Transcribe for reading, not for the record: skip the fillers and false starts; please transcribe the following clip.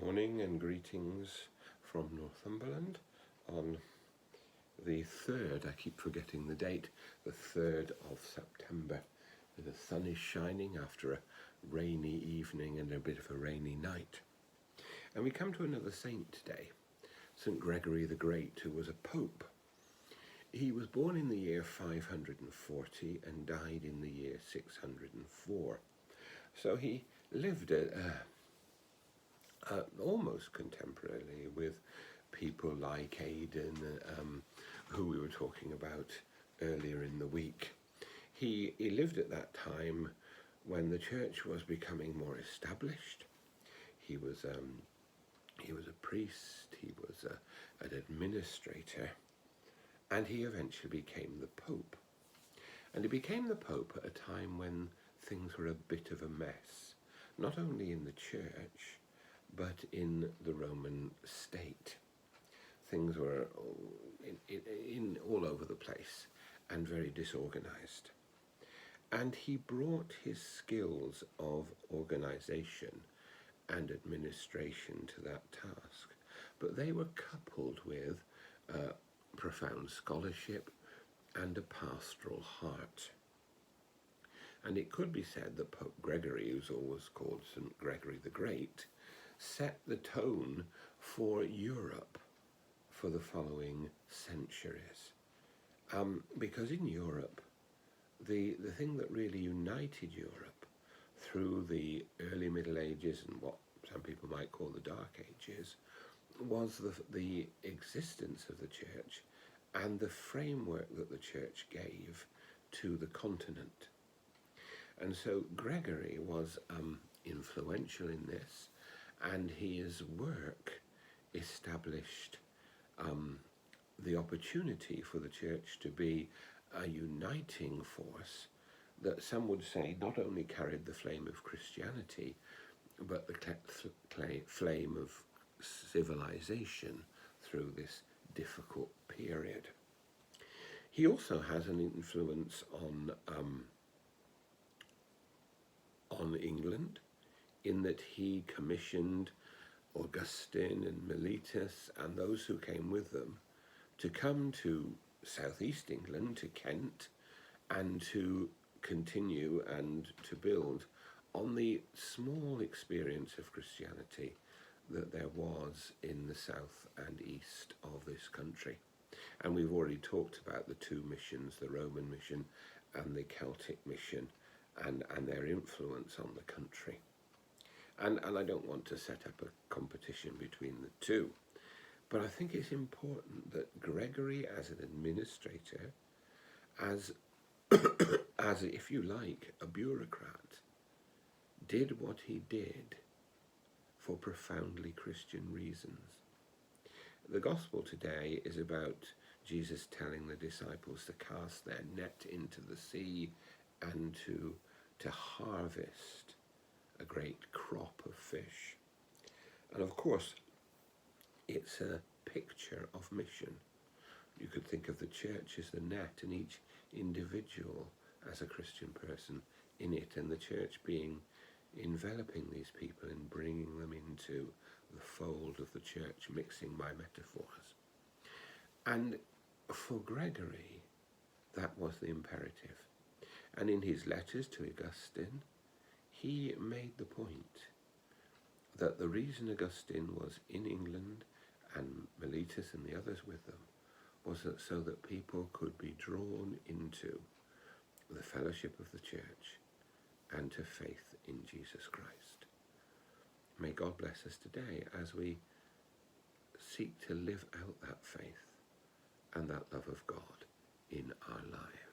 Morning and greetings from Northumberland on the 3rd, I keep forgetting the date, the 3rd of September. The sun is shining after a rainy evening and a bit of a rainy night. And we come to another saint today, St. Gregory the Great, who was a pope. He was born in the year 540 and died in the year 604. So he lived almost contemporarily with people like Aidan, who we were talking about earlier in the week. He lived at that time when the church was becoming more established. He was a priest, he was an administrator, and he eventually became the Pope. And he became the Pope at a time when things were a bit of a mess, not only in the church, but in the Roman state. Things were in all over the place and very disorganized. And he brought his skills of organization and administration to that task. But they were coupled with profound scholarship and a pastoral heart. And it could be said that Pope Gregory, who's always called St. Gregory the Great, set the tone for Europe for the following centuries. Because in Europe, the thing that really united Europe through the early Middle Ages and what some people might call the Dark Ages was the existence of the church and the framework that the church gave to the continent. And so Gregory was influential in this, and his work established the opportunity for the church to be a uniting force that some would say not only carried the flame of Christianity, but the flame of civilization through this difficult period. He also has an influence on England, in that he commissioned Augustine and Mellitus and those who came with them to come to southeast England, to Kent, and to continue and to build on the small experience of Christianity that there was in the south and east of this country. And we've already talked about the two missions, the Roman mission and the Celtic mission, and their influence on the country. And I don't want to set up a competition between the two, but I think it's important that Gregory, as an administrator, as if you like, a bureaucrat, did what he did for profoundly Christian reasons. The gospel today is about Jesus telling the disciples to cast their net into the sea and to harvest a great crop of fish. And of course, it's a picture of mission. You could think of the church as the net and each individual as a Christian person in it, and the church being enveloping these people and bringing them into the fold of the church, mixing my metaphors. And for Gregory, that was the imperative. And in his letters to Augustine, he made the point that the reason Augustine was in England and Mellitus and the others with them was that so that people could be drawn into the fellowship of the church and to faith in Jesus Christ. May God bless us today as we seek to live out that faith and that love of God in our lives.